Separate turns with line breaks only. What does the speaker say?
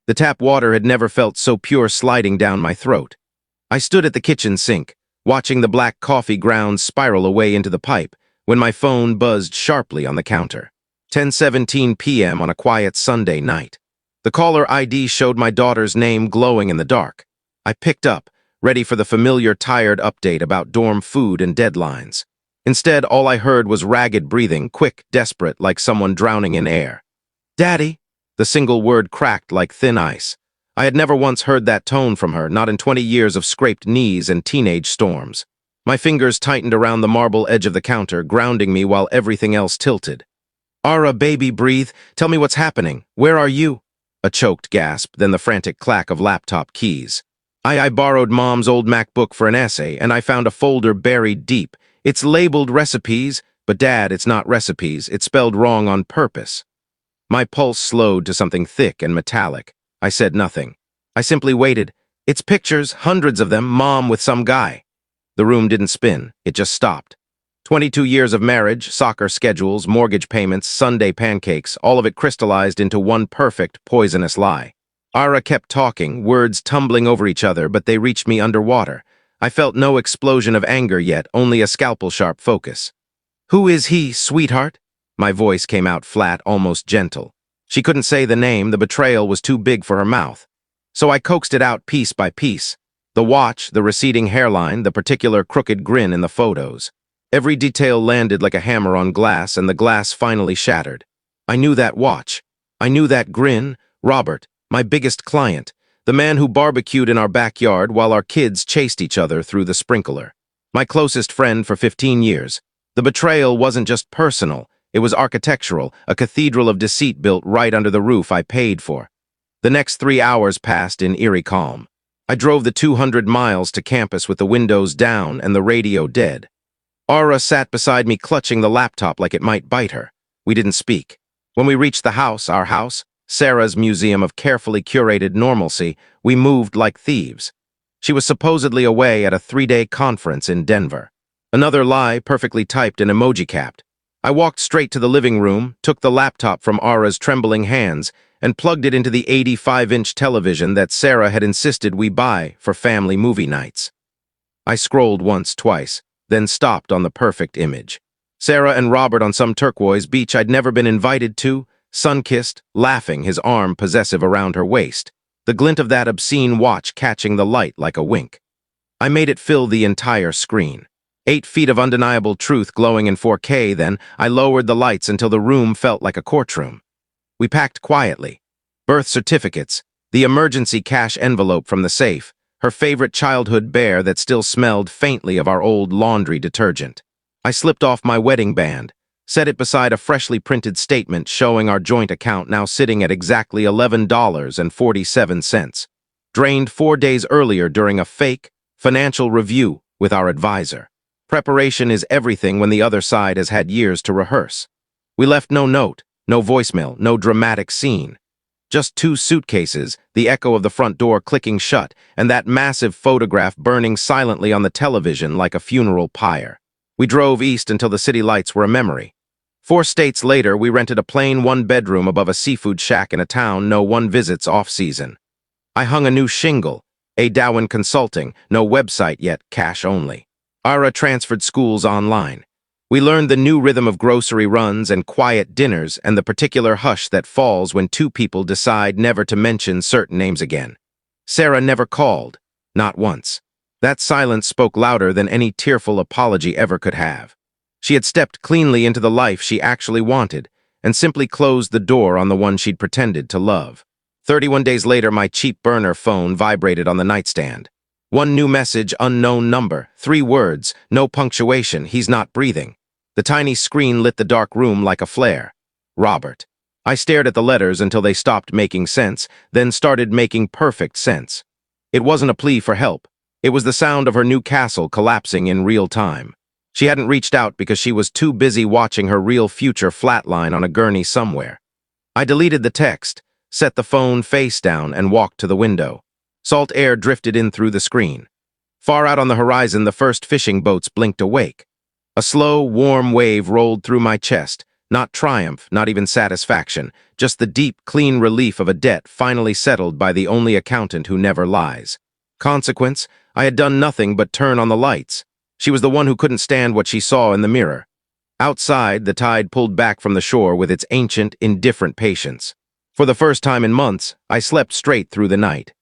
The tap water had never felt so pure sliding down my throat. I stood at the kitchen sink, watching the black coffee grounds spiral away into the pipe, when my phone buzzed sharply on the counter. 10:17 p.m. on a quiet Sunday night. The caller ID showed my daughter's name glowing in the dark. I picked up, ready for the familiar tired update about dorm food and deadlines. Instead, all I heard was ragged breathing, quick, desperate, like someone drowning in air. "Daddy?" The single word cracked like thin ice. I had never once heard that tone from her, not in 20 years of scraped knees and teenage storms. My fingers tightened around the marble edge of the counter, grounding me while everything else tilted. "Ara, baby, breathe. Tell me what's happening. Where are you?" A choked gasp, then the frantic clack of laptop keys. I borrowed Mom's old MacBook for an essay, and I found a folder buried deep. It's labeled recipes, but Dad, it's not recipes. It's spelled wrong on purpose. My pulse slowed to something thick and metallic. I said nothing. I simply waited. It's pictures, hundreds of them, Mom with some guy. The room didn't spin. It just stopped. 22 years of marriage, soccer schedules, mortgage payments, Sunday pancakes, all of it crystallized into one perfect, poisonous lie. Ara kept talking, words tumbling over each other, but they reached me underwater. I felt no explosion of anger yet, only a scalpel-sharp focus. "Who is he, sweetheart?" My voice came out flat, almost gentle. She couldn't say the name, the betrayal was too big for her mouth. So I coaxed it out piece by piece. The watch, the receding hairline, the particular crooked grin in the photos. Every detail landed like a hammer on glass, and the glass finally shattered. I knew that watch. I knew that grin. Robert, my biggest client, the man who barbecued in our backyard while our kids chased each other through the sprinkler. My closest friend for 15 years. The betrayal wasn't just personal. It was architectural, a cathedral of deceit built right under the roof I paid for. The next 3 hours passed in eerie calm. I drove the 200 miles to campus with the windows down and the radio dead. Ara sat beside me, clutching the laptop like it might bite her. We didn't speak. When we reached the house, our house, Sarah's museum of carefully curated normalcy, we moved like thieves. She was supposedly away at a 3-day conference in Denver. Another lie, perfectly typed and emoji-capped. I walked straight to the living room, took the laptop from Ara's trembling hands, and plugged it into the 85-inch television that Sarah had insisted we buy for family movie nights. I scrolled once, twice, then stopped on the perfect image. Sarah and Robert on some turquoise beach I'd never been invited to, sun-kissed, laughing, his arm possessive around her waist, the glint of that obscene watch catching the light like a wink. I made it fill the entire screen. 8 feet of undeniable truth glowing in 4K, then I lowered the lights until the room felt like a courtroom. We packed quietly. Birth certificates, the emergency cash envelope from the safe, her favorite childhood bear that still smelled faintly of our old laundry detergent. I slipped off my wedding band, set it beside a freshly printed statement showing our joint account now sitting at exactly $11.47, drained 4 days earlier during a fake financial review with our advisor. Preparation is everything when the other side has had years to rehearse. We left no note, no voicemail, no dramatic scene. Just 2 suitcases, the echo of the front door clicking shut, and that massive photograph burning silently on the television like a funeral pyre. We drove east until the city lights were a memory. 4 states later, we rented a plain 1-bedroom above a seafood shack in a town no one visits off-season. I hung a new shingle, A. Dowen Consulting, no website yet, cash only. Ara transferred schools online. We learned the new rhythm of grocery runs and quiet dinners and the particular hush that falls when 2 people decide never to mention certain names again. Sarah never called, not once. That silence spoke louder than any tearful apology ever could have. She had stepped cleanly into the life she actually wanted and simply closed the door on the one she'd pretended to love. 31 days later, my cheap burner phone vibrated on the nightstand. 1 new message, unknown number, 3 words, no punctuation, he's not breathing. The tiny screen lit the dark room like a flare. Robert. I stared at the letters until they stopped making sense, then started making perfect sense. It wasn't a plea for help. It was the sound of her new castle collapsing in real time. She hadn't reached out because she was too busy watching her real future flatline on a gurney somewhere. I deleted the text, set the phone face down, and walked to the window. Salt air drifted in through the screen. Far out on the horizon, the first fishing boats blinked awake. A slow, warm wave rolled through my chest, Not triumph, not even satisfaction, just the deep, clean relief of a debt finally settled by the only accountant who never lies. Consequence, I had done nothing but turn on the lights. She was the one who couldn't stand what she saw in the mirror. Outside, the tide pulled back from the shore with its ancient, indifferent patience. For the first time in months, I slept straight through the night.